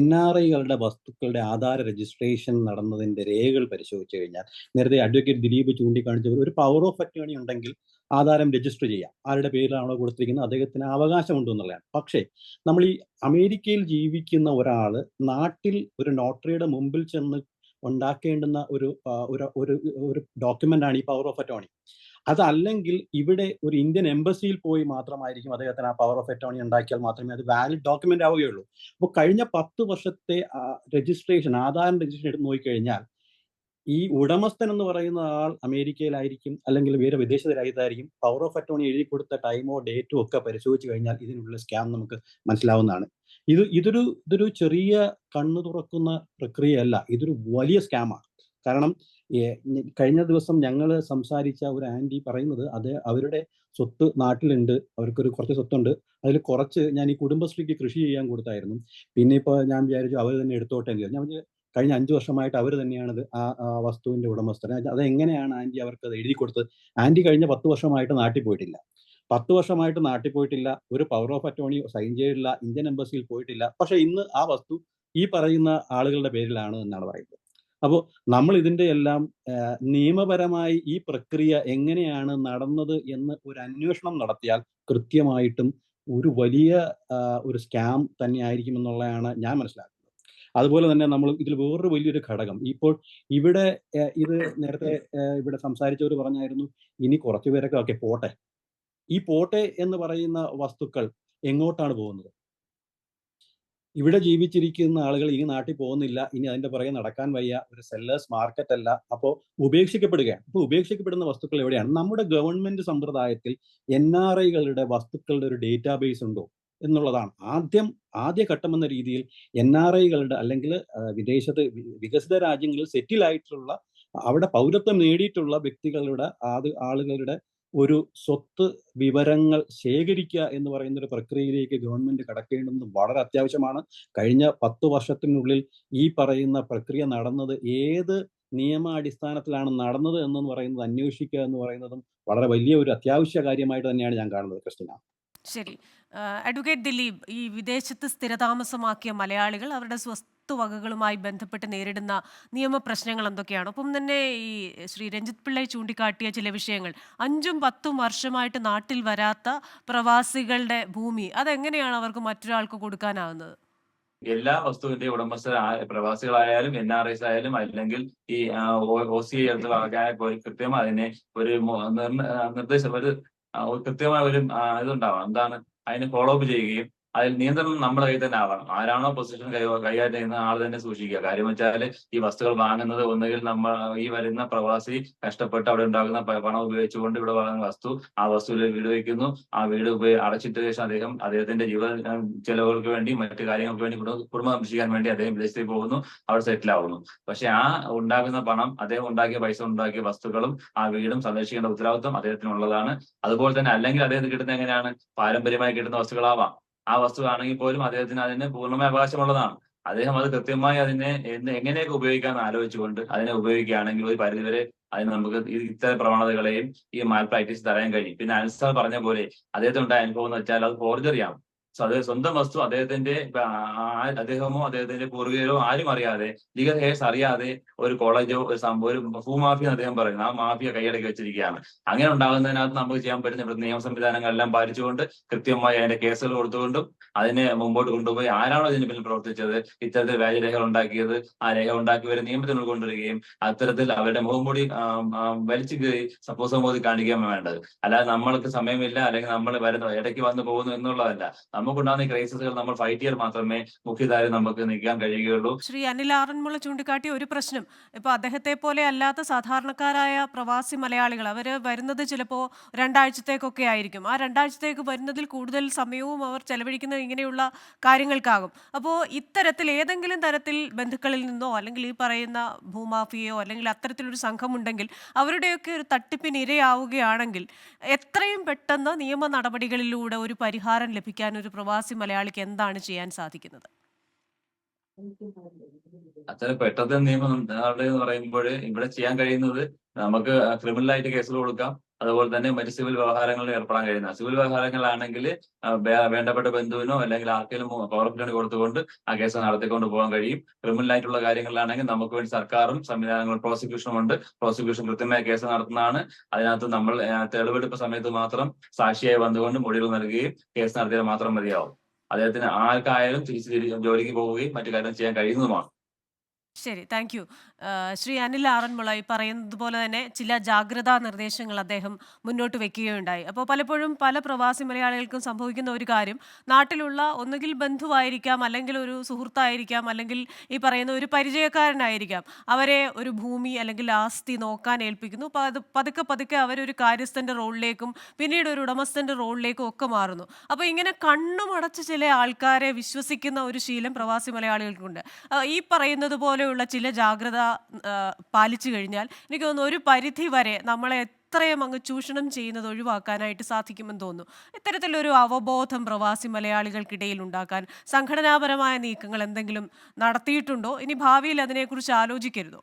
NRIകളുടെ വസ്തുക്കളുടെ ആധാര രജിസ്ട്രേഷൻ നടന്നതിന്റെ രേഖകൾ പരിശോധിച്ചു കഴിഞ്ഞാൽ, നേരത്തെ അഡ്വക്കേറ്റ് ദിലീപ് ചൂണ്ടിക്കാണിച്ച ഒരു പവർ ഓഫ് അറ്റോർണി ഉണ്ടെങ്കിൽ ആധാരം രജിസ്റ്റർ ചെയ്യാം. ആരുടെ പേരിലാണോ കൊടുത്തിരിക്കുന്നത് അദ്ദേഹത്തിന് അവകാശമുണ്ട് എന്നുള്ളതാണ്. പക്ഷേ നമ്മൾ ഈ അമേരിക്കയിൽ ജീവിക്കുന്ന ഒരാൾ നാട്ടിൽ ഒരു നോട്ടറിയുടെ മുമ്പിൽ ചെന്ന് ഉണ്ടാക്കേണ്ടുന്ന ഒരു ഡോക്യുമെന്റ് ആണ് ഈ പവർ ഓഫ് അറ്റോർണി. അതല്ലെങ്കിൽ ഇവിടെ ഒരു ഇന്ത്യൻ എംബസിയിൽ പോയി മാത്രമായിരിക്കും അദ്ദേഹത്തിന് ആ പവർ ഓഫ് അറ്റോർണി ഉണ്ടാക്കിയാൽ മാത്രമേ അത് വാലിഡ് ഡോക്യുമെന്റ് ആവുകയുള്ളൂ. അപ്പോൾ കഴിഞ്ഞ 10 വർഷത്തെ രജിസ്ട്രേഷൻ, ആധാർ രജിസ്ട്രേഷൻ എടുത്ത് നോക്കിക്കഴിഞ്ഞാൽ ഈ ഉടമസ്ഥൻ എന്ന് പറയുന്ന ആൾ അമേരിക്കയിലായിരിക്കും, അല്ലെങ്കിൽ വേറെ വിദേശ രാജ്യത്തായിരിക്കും. പവർ ഓഫ് അറ്റോർണി എഴുതി കൊടുത്ത ടൈമോ ഡേറ്റോ ഒക്കെ പരിശോധിച്ച് കഴിഞ്ഞാൽ ഇതിനുള്ള സ്കാം നമുക്ക് മനസ്സിലാവുന്നതാണ്. ഇതൊരു ചെറിയ കണ്ണു തുറക്കുന്ന പ്രക്രിയയല്ല, ഇതൊരു വലിയ സ്കാമാണ്. കാരണം കഴിഞ്ഞ ദിവസം ഞങ്ങൾ സംസാരിച്ച ഒരു ആന്റി പറയുന്നത് അവരുടെ സ്വത്ത് നാട്ടിലുണ്ട്, അവർക്കൊരു കുറച്ച് സ്വത്തുണ്ട്, അതിൽ കുറച്ച് ഞാൻ ഈ കുടുംബശ്രീക്ക് കൃഷി ചെയ്യാൻ കൊടുത്തായിരുന്നു. പിന്നെ ഇപ്പോൾ ഞാൻ വിചാരിച്ചു അവർ തന്നെ എടുത്തോട്ടെ എന്ന്. ഞാൻ കഴിഞ്ഞ 5 വർഷമായിട്ട് അവർ തന്നെയാണ് ആ വസ്തുവിന്റെ ഉടമസ്ഥൻ. അതെങ്ങനെയാണ് ആന്റി അവർക്ക് അത് എഴുതി കൊടുത്തത്? ആന്റി കഴിഞ്ഞ 10 വർഷമായിട്ട് നാട്ടിൽ പോയിട്ടില്ല. 10 വർഷമായിട്ട് നാട്ടിൽ പോയിട്ടില്ല, ഒരു പവർ ഓഫ് അറ്റോർണി സൈൻ ചെയ്തിട്ടില്ല, ഇന്ത്യൻ എംബസിയിൽ പോയിട്ടില്ല. പക്ഷെ ഇന്ന് ആ വസ്തു ഈ പറയുന്ന ആളുകളുടെ പേരിലാണ് എന്നാണ് പറയുന്നത്. അപ്പോൾ നമ്മൾ ഇതിന്റെ എല്ലാം നിയമപരമായി ഈ പ്രക്രിയ എങ്ങനെയാണ് നടന്നത് എന്ന് ഒരു അന്വേഷണം നടത്തിയാൽ കൃത്യമായിട്ടും ഒരു വലിയ ഒരു സ്കാം തന്നെ ആയിരിക്കും എന്നുള്ളതാണ് ഞാൻ മനസ്സിലാക്കുന്നത്. അതുപോലെ തന്നെ നമ്മൾ ഇതിൽ വേറൊരു വലിയൊരു ഘടകം ഇപ്പോൾ ഇവിടെ ഇത് നേരത്തെ ഇവിടെ സംസാരിച്ചവർ പറഞ്ഞായിരുന്നു, ഇനി കുറച്ചു പേരൊക്കെ ഓക്കെ പോട്ടെ, ഈ പോട്ടെ എന്ന് പറയുന്ന വസ്തുക്കൾ എങ്ങോട്ടാണ് പോകുന്നത്? ഇവിടെ ജീവിച്ചിരിക്കുന്ന ആളുകൾ ഇനി നാട്ടിൽ പോകുന്നില്ല, ഇനി അതിന്റെ പുറകെ നടക്കാൻ വയ്യ, ഒരു സെല്ലേഴ്സ് മാർക്കറ്റ് അല്ല, അപ്പോൾ ഉപേക്ഷിക്കപ്പെടുകയാണ്. അപ്പോൾ ഉപേക്ഷിക്കപ്പെടുന്ന വസ്തുക്കൾ എവിടെയാണ്? നമ്മുടെ ഗവൺമെന്റ് സമ്പ്രദായത്തിൽ NRIകളുടെ വസ്തുക്കളുടെ ഒരു ഡേറ്റാബേസ് ഉണ്ടോ എന്നുള്ളതാണ് ആദ്യ ഘട്ടം എന്ന രീതിയിൽ. NRIകളുടെ അല്ലെങ്കിൽ വിദേശത്ത് വികസിത രാജ്യങ്ങളിൽ സെറ്റിൽ ആയിട്ടുള്ള അവിടെ പൗരത്വം നേടിയിട്ടുള്ള വ്യക്തികളുടെ ആളുകളുടെ ഒരു സ്വത്ത് വിവരങ്ങൾ ശേഖരിക്കുക എന്ന് പറയുന്ന ഒരു പ്രക്രിയയിലേക്ക് ഗവൺമെന്റ് കടക്കേണ്ടത് വളരെ അത്യാവശ്യമാണ്. കഴിഞ്ഞ 10 വർഷത്തിനുള്ളിൽ ഈ പറയുന്ന പ്രക്രിയ നടന്നത് ഏത് നിയമാടിസ്ഥാനത്തിലാണ് നടന്നത് എന്ന് പറയുന്നത് അന്വേഷിക്കുക എന്ന് പറയുന്നതും വളരെ വലിയ ഒരു അത്യാവശ്യ കാര്യമായിട്ട് തന്നെയാണ് ഞാൻ കാണുന്നത്, ക്രിസ്റ്റീന. ശരി. അഡ്വക്കേറ്റ് ദിലീപ്, ഈ വിദേശത്ത് സ്ഥിരതാമസമാക്കിയ മലയാളികൾ അവരുടെ സ്വത്തുവകകളുമായി ബന്ധപ്പെട്ട് നേരിടുന്ന നിയമപ്രശ്നങ്ങൾ എന്തൊക്കെയാണ്? ഒപ്പം തന്നെ ഈ ശ്രീ രഞ്ജിത്ത് പിള്ളൈ ചൂണ്ടിക്കാട്ടിയ ചില വിഷയങ്ങൾ, 5ഉം 10ഉം വർഷമായിട്ട് നാട്ടിൽ വരാത്ത പ്രവാസികളുടെ ഭൂമി അതെങ്ങനെയാണ് അവർക്ക് മറ്റൊരാൾക്ക് കൊടുക്കാനാവുന്നത്? എല്ലാ വസ്തുവിന്റെയും ഉടമസ്ഥർ പ്രവാസികളായാലും NRIs ആയാലും അല്ലെങ്കിൽ ഈ OCI കൃത്യമായി അതിനെ ഒരു നിർദ്ദേശം ഒരു കൃത്യമായ ഒരു ഇതുണ്ടാവാം. എന്താണ് അതിനെ ഫോളോ അപ്പ് ചെയ്യുകയും അതിൽ നിയന്ത്രണം നമ്മുടെ കയ്യിൽ തന്നെ ആവണം. ആരാണോ പൊസിഷൻ കൈകാര്യം ചെയ്യുന്ന ആൾ തന്നെ സൂക്ഷിക്കുക. കാര്യം വെച്ചാൽ ഈ വസ്തുക്കൾ വാങ്ങുന്നത് ഒന്നുകിൽ നമ്മൾ ഈ വരുന്ന പ്രവാസി കഷ്ടപ്പെട്ട് അവിടെ ഉണ്ടാകുന്ന പണം ഉപയോഗിച്ചുകൊണ്ട് ഇവിടെ വാങ്ങുന്ന വസ്തു ആ വസ്തുവിൽ വീട് വയ്ക്കുന്നു. ആ വീട് അടച്ചിട്ട ശേഷം അദ്ദേഹത്തിന്റെ ജീവിത ചെലവുകൾക്ക് വേണ്ടി മറ്റു കാര്യങ്ങൾക്ക് വേണ്ടി കുടുംബം സംരക്ഷിക്കാൻ വേണ്ടി അദ്ദേഹം വിദേശത്തേക്ക് പോകുന്നു, അവിടെ സെറ്റിൽ ആവുന്നു. പക്ഷെ ആ ഉണ്ടാകുന്ന പണം, അദ്ദേഹം ഉണ്ടാക്കിയ പൈസ ഉണ്ടാക്കിയ വസ്തുക്കളും ആ വീടും സംരക്ഷിക്കേണ്ട ഉത്തരവാദിത്വം അദ്ദേഹത്തിനുള്ളതാണ്. അതുപോലെ തന്നെ അല്ലെങ്കിൽ അദ്ദേഹത്തിന് കിട്ടുന്ന എങ്ങനെയാണ്? പാരമ്പര്യമായി കിട്ടുന്ന വസ്തുക്കളാവാം. ആ വസ്തു ആണെങ്കിൽ പോലും അദ്ദേഹത്തിന് അതിന് പൂർണ്ണമായ അവകാശമുള്ളതാണ്. അദ്ദേഹം അത് കൃത്യമായി അതിനെ എങ്ങനെയൊക്കെ ഉപയോഗിക്കാമെന്ന് ആലോചിച്ചുകൊണ്ട് അതിനെ ഉപയോഗിക്കുകയാണെങ്കിൽ ഒരു പരിധിവരെ അതിന് നമുക്ക് ഇത്തരം പ്രവണതകളെയും ഈ മാൽ പ്രാക്ടീസ് തടയാൻ കഴിയും. പിന്നെ അൻസാർ പറഞ്ഞ പോലെ അദ്ദേഹത്തിന് ഉണ്ടായ അനുഭവം എന്ന് വെച്ചാൽ അത് ഫോർജറിയാണ്. സ്വന്തം വസ്തു അദ്ദേഹത്തിന്റെ അദ്ദേഹമോ അദ്ദേഹത്തിന്റെ പൂർവികരോ ആരും അറിയാതെ, ലീഗൽ ഹെയർസ് അറിയാതെ ഒരു കോളേജോ ഒരു ഭൂമാഫിയ അദ്ദേഹം പറയുന്നു, ആ മാഫിയ കൈയടക്കി വെച്ചിരിക്കുകയാണ്. അങ്ങനെ ഉണ്ടാകുന്നതിനകത്ത് നമുക്ക് ചെയ്യാൻ പറ്റുന്ന നിയമ സംവിധാനങ്ങളെല്ലാം പാലിച്ചുകൊണ്ട് കൃത്യമായി അതിന്റെ കേസുകൾ കൊടുത്തുകൊണ്ടും അതിനെ മുമ്പോട്ട് കൊണ്ടുപോയി ആരാണോ ഇതിന് പിന്നിൽ പ്രവർത്തിച്ചത്, ഇത്തരത്തിൽ വ്യാജരേഖകൾ ഉണ്ടാക്കിയത്, ആ രേഖ ഉണ്ടാക്കിയവരെ നിയമത്തിന് ഉൾക്കൊണ്ടിരിക്കുകയും അത്തരത്തിൽ അവരുടെ മുഖംമൂടി വലിച്ചു കയറി സപ്പോസമോദി കാണിക്കുകയാണ് വേണ്ടത്. അല്ലാതെ നമ്മൾക്ക് സമയമില്ല അല്ലെങ്കിൽ നമ്മൾ ഇടയ്ക്ക് വന്നു പോകുന്നു എന്നുള്ളതല്ല. നമുക്കുണ്ടാകുന്ന ക്രൈസിസുകൾ നമ്മൾ ഫൈറ്റ് ചെയ്താൽ മാത്രമേ മുഖ്യധാര നമുക്ക് നീക്കാൻ കഴിയുകയുള്ളൂ. ശ്രീ അനിൽ ആറന്മുള ചൂണ്ടിക്കാട്ടിയ ഒരു പ്രശ്നം, ഇപ്പൊ അദ്ദേഹത്തെ പോലെ അല്ലാത്ത സാധാരണക്കാരായ പ്രവാസി മലയാളികൾ അവര് വരുന്നത് ചിലപ്പോൾ 2 ആഴ്ചത്തേക്കൊക്കെ ആയിരിക്കും. ആ 2 ആഴ്ചത്തേക്ക് വരുന്നതിൽ കൂടുതൽ സമയവും അവർ ചെലവഴിക്കുന്നത് ഇങ്ങനെയുള്ള കാര്യങ്ങൾക്കാകും. അപ്പോൾ ഇത്തരത്തിൽ ഏതെങ്കിലും തരത്തിൽ ബന്ധുക്കളിൽ നിന്നോ അല്ലെങ്കിൽ ഈ പറയുന്ന ഭൂമാഫിയയോ അല്ലെങ്കിൽ അത്തരത്തിലൊരു സംഘമുണ്ടെങ്കിൽ അവരുടെയൊക്കെ ഒരു തട്ടിപ്പിന് ഇരയാവുകയാണെങ്കിൽ എത്രയും പെട്ടെന്ന് നിയമ നടപടികളിലൂടെ ഒരു പരിഹാരം ലഭിക്കാൻ ഒരു പ്രവാസി മലയാളിക്ക് എന്താണ് ചെയ്യാൻ സാധിക്കുന്നത്? അത്ര പെട്ടെന്ന് നിയമം എന്ന് പറയുമ്പോൾ ഇവിടെ ചെയ്യാൻ കഴിയുന്നത് നമുക്ക് ക്രിമിനലായിട്ട് കേസുകൾ കൊടുക്കാം. അതുപോലെ തന്നെ മറ്റ് സിവിൽ വ്യവഹാരങ്ങളിൽ ഏർപ്പെടാൻ കഴിയുന്ന സിവിൽ വ്യവഹാരങ്ങളാണെങ്കിൽ വേണ്ടപ്പെട്ട ബന്ധുവിനോ അല്ലെങ്കിൽ ആർക്കെങ്കിലും പവർ ഓഫ് അറ്റോർണി കൊടുത്തുകൊണ്ട് ആ കേസ് നടത്തിക്കൊണ്ട് പോകാൻ കഴിയും. ക്രിമിനലായിട്ടുള്ള കാര്യങ്ങളിലാണെങ്കിൽ നമുക്ക് വേണ്ടി സർക്കാരും സംവിധാനങ്ങളും പ്രോസിക്യൂഷനും ഉണ്ട്. പ്രോസിക്യൂഷൻ കൃത്യമായ കേസ് നടത്തുന്നതാണ്. അതിനകത്ത് നമ്മൾ തെളിവെടുപ്പ് സമയത്ത് മാത്രം സാക്ഷിയായി വന്നുകൊണ്ട് മൊഴികൾ നൽകുകയും കേസ് നടത്തിയാൽ മാത്രം മതിയാവും. അദ്ദേഹത്തിന് ആർക്കായാലും തിരിച്ച് ജോലിക്ക് പോവുകയും മറ്റു കാര്യങ്ങൾ ചെയ്യാൻ കഴിയുന്നതുമാണ്. ശരി, താങ്ക് യു. ശ്രീ അനിൽ ആറന്മുള ഈ പറയുന്നത് പോലെ തന്നെ ചില ജാഗ്രതാ നിർദ്ദേശങ്ങൾ അദ്ദേഹം മുന്നോട്ട് വെക്കുകയുണ്ടായി. അപ്പോൾ പലപ്പോഴും പല പ്രവാസി മലയാളികൾക്കും സംഭവിക്കുന്ന ഒരു കാര്യം, നാട്ടിലുള്ള ഒന്നുകിൽ ബന്ധുവായിരിക്കാം, അല്ലെങ്കിൽ ഒരു സുഹൃത്തായിരിക്കാം, അല്ലെങ്കിൽ ഈ പറയുന്ന ഒരു പരിചയക്കാരനായിരിക്കാം, അവരെ ഒരു ഭൂമി അല്ലെങ്കിൽ ആസ്തി നോക്കാൻ ഏൽപ്പിക്കുന്നു. പതുക്കെ പതുക്കെ അവരൊരു കാര്യസ്ഥൻ്റെ റോളിലേക്കും പിന്നീട് ഒരു ഉടമസ്ഥൻ്റെ റോളിലേക്കും ഒക്കെ മാറുന്നു. അപ്പോൾ ഇങ്ങനെ കണ്ണുമടച്ച് ചില ആൾക്കാരെ വിശ്വസിക്കുന്ന ഒരു ശീലം പ്രവാസി മലയാളികൾക്കുണ്ട്. ഈ പറയുന്നത് പോലെയുള്ള ചില ജാഗ്രത പാലിച്ചു കഴിഞ്ഞാൽ എനിക്ക് തോന്നുന്നു ഒരു പരിധി വരെ നമ്മളെ എത്രയും അങ്ങ് ചൂഷണം ചെയ്യുന്നത് ഒഴിവാക്കാനായിട്ട് സാധിക്കുമെന്ന് തോന്നുന്നു. ഇത്തരത്തിലൊരു അവബോധം പ്രവാസി മലയാളികൾക്കിടയിൽ ഉണ്ടാക്കാൻ സംഘടനാപരമായ നീക്കങ്ങൾ എന്തെങ്കിലും നടത്തിയിട്ടുണ്ടോ? ഇനി ഭാവിയിൽ അതിനെക്കുറിച്ച് ആലോചിക്കരുതോ?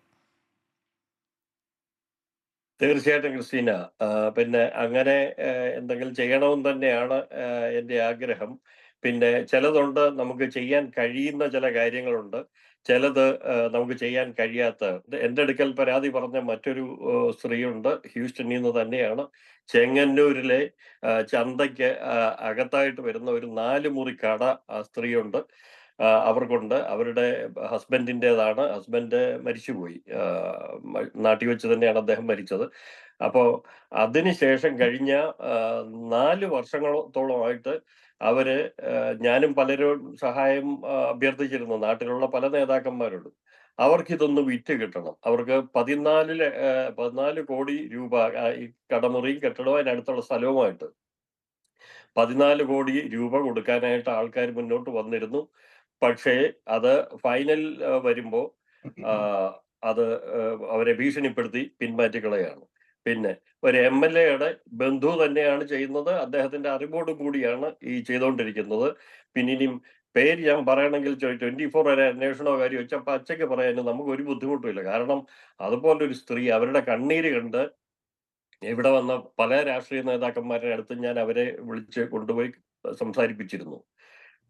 തീർച്ചയായിട്ടും ക്രിസ്റ്റീന, പിന്നെ അങ്ങനെ എന്തെങ്കിലും ചെയ്യണമെന്ന് തന്നെയാണ് എൻ്റെ ആഗ്രഹം. പിന്നെ ചിലതുണ്ട്, നമുക്ക് ചെയ്യാൻ കഴിയുന്ന ചില കാര്യങ്ങളുണ്ട്. ചിലത് നമുക്ക് ചെയ്യാൻ കഴിയാത്ത എൻ്റെ അടുക്കൽ പരാതി പറഞ്ഞ മറ്റൊരു സ്ത്രീയുണ്ട്. ഹ്യൂസ്റ്റണിൽ നിന്ന് തന്നെയാണ്. ചെങ്ങന്നൂരിലെ ചന്തയ്ക്ക് അകത്തായിട്ട് വരുന്ന ഒരു 4 മുറി കട സ്ത്രീയുണ്ട്. അവർക്കുണ്ട്. അവരുടെ ഹസ്ബൻഡിൻ്റെതാണ്. ഹസ്ബൻഡ് മരിച്ചുപോയി. നാട്ടിൽ വെച്ച് തന്നെയാണ് അദ്ദേഹം മരിച്ചത്. അപ്പോ അതിനുശേഷം കഴിഞ്ഞ 4 വർഷങ്ങളോളമായിട്ട് അവര് ഞാനും പലരും സഹായം അഭ്യർത്ഥിച്ചിരുന്നു നാട്ടിലുള്ള പല നേതാക്കന്മാരോടും. അവർക്കിതൊന്ന് വിറ്റ് കിട്ടണം. അവർക്ക് 14 കോടി രൂപ ഈ കടമുറിയും കെട്ടിടവും അതിനടുത്തുള്ള സ്ഥലവുമായിട്ട് 14 കോടി രൂപ കൊടുക്കാനായിട്ട് ആൾക്കാർ മുന്നോട്ട് വന്നിരുന്നു. പക്ഷേ അത് ഫൈനൽ വരുമ്പോ അത് അവരെ ഭീഷണിപ്പെടുത്തി പിൻമാറ്റിക്കളയാണ്. പിന്നെ ഒരു MLA-യുടെ ബന്ധു തന്നെയാണ് ചെയ്യുന്നത്. അദ്ദേഹത്തിന്റെ അറിവോട് കൂടിയാണ് ഈ ചെയ്തുകൊണ്ടിരിക്കുന്നത്. പിന്നെ ഇനിയും പേര് ഞാൻ പറയണമെങ്കിൽ 24 വരെ അന്വേഷണമോ കാര്യം വെച്ചാൽ പച്ചയ്ക്ക് പറയാനും നമുക്ക് ഒരു ബുദ്ധിമുട്ടുമില്ല. കാരണം അതുപോലൊരു സ്ത്രീ അവരുടെ കണ്ണീര് കണ്ട് ഇവിടെ വന്ന പല രാഷ്ട്രീയ നേതാക്കന്മാരുടെ അടുത്ത് ഞാൻ അവരെ വിളിച്ച് കൊണ്ടുപോയി സംസാരിപ്പിച്ചിരുന്നു.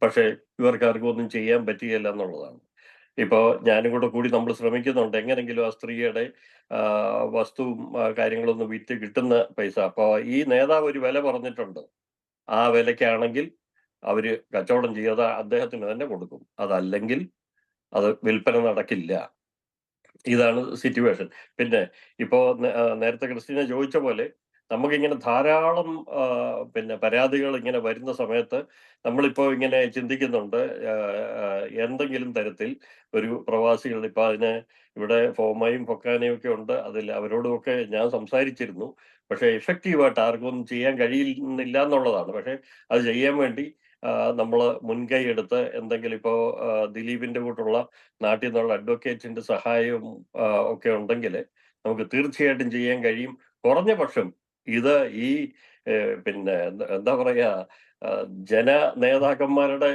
പക്ഷേ ഇവർക്കാർക്കും ഒന്നും ചെയ്യാൻ പറ്റുകയില്ല എന്നുള്ളതാണ്. ഇപ്പോ ഞാനും കൂടി നമ്മൾ ശ്രമിക്കുന്നുണ്ട് എങ്ങനെങ്കിലും ആ സ്ത്രീയുടെ വസ്തുവും കാര്യങ്ങളൊന്നും വിറ്റ് കിട്ടുന്ന പൈസ. അപ്പൊ ഈ നേതാവ് ഒരു വില പറഞ്ഞിട്ടുണ്ട്. ആ വിലക്കാണെങ്കിൽ അവര് കച്ചവടം ചെയ്യാതെ അദ്ദേഹത്തിന് തന്നെ കൊടുക്കും. അതല്ലെങ്കിൽ അത് വിൽപ്പന നടക്കില്ല. ഇതാണ് സിറ്റുവേഷൻ. പിന്നെ ഇപ്പോ നേരത്തെ ക്രിസ്റ്റീന ചോദിച്ച പോലെ നമുക്കിങ്ങനെ ധാരാളം പിന്നെ പരാതികൾ ഇങ്ങനെ വരുന്ന സമയത്ത് നമ്മളിപ്പോ ഇങ്ങനെ ചിന്തിക്കുന്നുണ്ട് എന്തെങ്കിലും തരത്തിൽ ഒരു പ്രവാസികൾ ഇപ്പൊ അതിന് ഇവിടെ ഫോമയും ഫൊക്കാനയും ഒക്കെ ഉണ്ട്. അതിൽ അവരോടുമൊക്കെ ഞാൻ സംസാരിച്ചിരുന്നു. പക്ഷെ എഫക്റ്റീവായിട്ട് ആർക്കും ഒന്നും ചെയ്യാൻ കഴിയുന്നില്ല എന്നുള്ളതാണ്. പക്ഷെ അത് ചെയ്യാൻ വേണ്ടി നമ്മൾ മുൻകൈ എടുത്ത് എന്തെങ്കിലും ഇപ്പോ ദിലീപിന്റെ കൂട്ടുള്ള നാട്ടിൽ നിന്നുള്ള അഡ്വക്കേറ്റിന്റെ സഹായവും ഒക്കെ ഉണ്ടെങ്കിൽ നമുക്ക് തീർച്ചയായിട്ടും ചെയ്യാൻ കഴിയും. കുറഞ്ഞ പക്ഷം ഇത് ഈ പിന്നെ എന്താ പറയാ ജന നേതാക്കന്മാരുടെ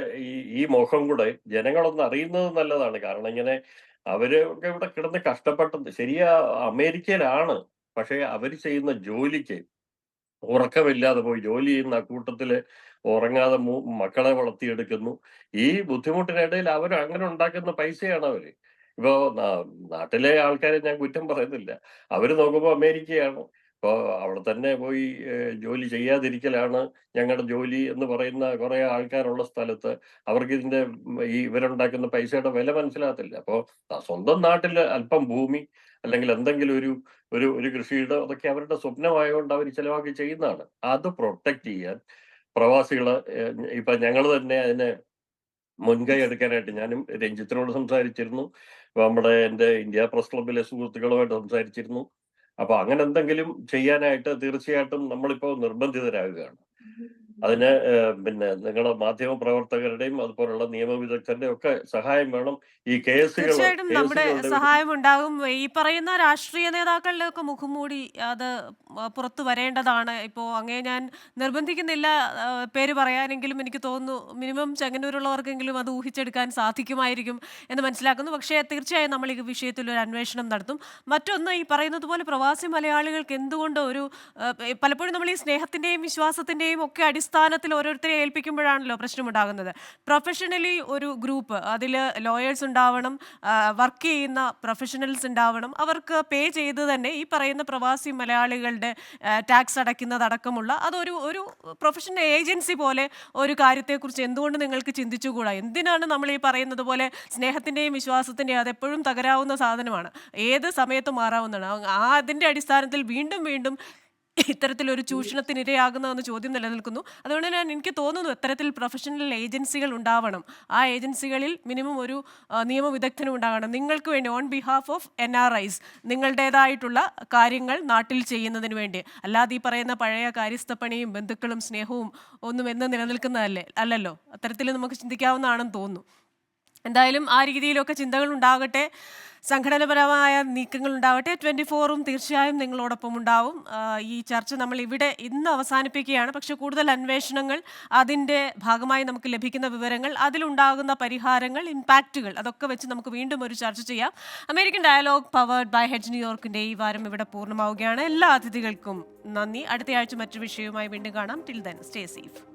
ഈ മുഖം കൂടെ ജനങ്ങളൊന്ന് അറിയുന്നത് നല്ലതാണ്. കാരണം ഇങ്ങനെ അവര് ഒക്കെ ഇവിടെ കിടന്ന് കഷ്ടപ്പെട്ടത് ശരിയാ അമേരിക്കയിലാണ്. പക്ഷെ അവര് ചെയ്യുന്ന ജോലിക്ക് ഉറക്കമില്ലാതെ പോയി ജോലി ചെയ്യുന്ന കൂട്ടത്തില് ഉറങ്ങാതെ മക്കളെ വളർത്തിയെടുക്കുന്നു. ഈ ബുദ്ധിമുട്ടിനിടയിൽ അവർ അങ്ങനെ ഉണ്ടാക്കുന്ന പൈസയാണ് അവര്. ഇപ്പോ നാട്ടിലെ ആൾക്കാരെ ഞാൻ കുറ്റം പറയുന്നില്ല. അവര് നോക്കുമ്പോ അമേരിക്കയാണ്. ഇപ്പോ അവിടെ തന്നെ പോയി ജോലി ചെയ്യാതിരിക്കലാണ് ഞങ്ങളുടെ ജോലി എന്ന് പറയുന്ന കുറെ ആൾക്കാരുള്ള സ്ഥലത്ത് അവർക്ക് ഇതിന്റെ ഈ ഇവരുണ്ടാക്കുന്ന പൈസയുടെ വില മനസ്സിലാകത്തില്ല. അപ്പോ സ്വന്തം നാട്ടില് അല്പം ഭൂമി അല്ലെങ്കിൽ എന്തെങ്കിലും ഒരു കൃഷിയുടെ അതൊക്കെ അവരുടെ സ്വപ്നമായതുകൊണ്ട് അവർ ചിലവാക്കി ചെയ്യുന്നതാണ്. അത് പ്രൊട്ടക്ട് ചെയ്യാൻ പ്രവാസികള് ഇപ്പൊ ഞങ്ങൾ തന്നെ അതിനെ മുൻകൈ എടുക്കാനായിട്ട് ഞാനും രഞ്ജിത്തിനോട് സംസാരിച്ചിരുന്നു. എൻ്റെ ഇന്ത്യ പ്രസ് ക്ലബിലെ സുഹൃത്തുക്കളുമായിട്ട് സംസാരിച്ചിരുന്നു. അപ്പൊ അങ്ങനെ എന്തെങ്കിലും ചെയ്യാനായിട്ട് തീർച്ചയായിട്ടും നമ്മളിപ്പോ നിർബന്ധിതരാകുകയാണ്. അതിന് പിന്നെ നിങ്ങളുടെ മാധ്യമ പ്രവർത്തകരുടെയും അതുപോലുള്ള നിയമവിദഗ്ധരുടെയും ഒക്കെ സഹായം വേണം. ഈ തീർച്ചയായിട്ടും നമ്മുടെ സഹായം ഉണ്ടാകും. ഈ പറയുന്ന രാഷ്ട്രീയ നേതാക്കളുടെ ഒക്കെ മുഖംമൂടി അത് പുറത്തു വരേണ്ടതാണ്. ഇപ്പോൾ അങ്ങേ ഞാൻ നിർബന്ധിക്കുന്നില്ല പേര് പറയാനെങ്കിലും എനിക്ക് തോന്നുന്നു മിനിമം ചെങ്ങന്നൂരുള്ളവർക്കെങ്കിലും അത് ഊഹിച്ചെടുക്കാൻ സാധിക്കുമായിരിക്കും എന്ന് മനസ്സിലാക്കുന്നു. പക്ഷേ തീർച്ചയായും നമ്മൾ ഈ വിഷയത്തിൽ ഒരു അന്വേഷണം നടത്തും. മറ്റൊന്ന് ഈ പറയുന്നത് പോലെ പ്രവാസി മലയാളികൾക്ക് എന്തുകൊണ്ട് ഒരു പലപ്പോഴും നമ്മൾ ഈ സ്നേഹത്തിൻ്റെയും വിശ്വാസത്തിൻ്റെയും ഒക്കെ അടിസ്ഥാനത്തിൽ ഓരോരുത്തരെ ഏൽപ്പിക്കുമ്പോഴാണല്ലോ പ്രശ്നമുണ്ടാകുന്നത്. പ്രൊഫഷണലി ഒരു ഗ്രൂപ്പ് അതിൽ ലോയേഴ്സ് ഉണ്ടാവണം, വർക്ക് ചെയ്യുന്ന പ്രൊഫഷണൽസ് ഉണ്ടാവണം, അവർക്ക് പേ ചെയ്ത് തന്നെ ഈ പറയുന്ന പ്രവാസി മലയാളികളുടെ ടാക്സ് അടയ്ക്കുന്നതടക്കമുള്ള ഒരു പ്രൊഫഷണൽ ഏജൻസി പോലെ ഒരു കാര്യത്തെക്കുറിച്ച് എന്തുകൊണ്ട് നിങ്ങൾക്ക് ചിന്തിച്ചുകൂടാ? എന്തിനാണ് നമ്മൾ ഈ പറയുന്നത് പോലെ സ്നേഹത്തിൻ്റെയും വിശ്വാസത്തിൻ്റെയും അതെപ്പോഴും തകരാവുന്ന സാധനമാണ്, ഏത് സമയത്തും മാറാവുന്നതാണ്. അതിൻ്റെ അടിസ്ഥാനത്തിൽ വീണ്ടും വീണ്ടും ഇത്തരത്തിലൊരു ചൂഷണത്തിനിരയാകുന്നതെന്ന് ചോദ്യം നിലനിൽക്കുന്നു. അതുകൊണ്ട് തന്നെ എനിക്ക് തോന്നുന്നു ഇത്തരത്തിൽ പ്രൊഫഷണൽ ഏജൻസികൾ ഉണ്ടാവണം. ആ ഏജൻസികളിൽ മിനിമം ഒരു നിയമവിദഗ്ധനും ഉണ്ടാകണം. നിങ്ങൾക്ക് വേണ്ടി ഓൺ ബിഹാഫ് ഓഫ് NRIs നിങ്ങളുടേതായിട്ടുള്ള കാര്യങ്ങൾ നാട്ടിൽ ചെയ്യുന്നതിന് വേണ്ടി. അല്ലാതെ ഈ പറയുന്ന പഴയ കാര്യസ്ഥപ്പണിയും ബന്ധുക്കളും സ്നേഹവും ഒന്നും എന്ന് അല്ലല്ലോ. അത്തരത്തിൽ നമുക്ക് ചിന്തിക്കാവുന്നതാണെന്ന് തോന്നുന്നു. എന്തായാലും ആ രീതിയിലൊക്കെ ചിന്തകൾ ഉണ്ടാകട്ടെ, സംഘടനാപരമായ നീക്കങ്ങൾ ഉണ്ടാവട്ടെ. 24ഉം തീർച്ചയായും നിങ്ങളോടൊപ്പം ഉണ്ടാവും. ഈ ചർച്ച നമ്മൾ ഇവിടെ ഇന്ന് അവസാനിപ്പിക്കുകയാണ്. പക്ഷേ കൂടുതൽ അന്വേഷണങ്ങൾ, അതിൻ്റെ ഭാഗമായി നമുക്ക് ലഭിക്കുന്ന വിവരങ്ങൾ, അതിലുണ്ടാകുന്ന പരിഹാരങ്ങൾ, ഇമ്പാക്റ്റുകൾ അതൊക്കെ വെച്ച് നമുക്ക് വീണ്ടും ഒരു ചർച്ച ചെയ്യാം. American dialogue powered by Hedge ന്യൂയോർക്കിൻ്റെ ഈ വാരം ഇവിടെ പൂർണ്ണമാവുകയാണ്. എല്ലാ അതിഥികൾക്കും നന്ദി. അടുത്തയാഴ്ച മറ്റൊരു വിഷയവുമായി വീണ്ടും കാണാം. Till then stay safe.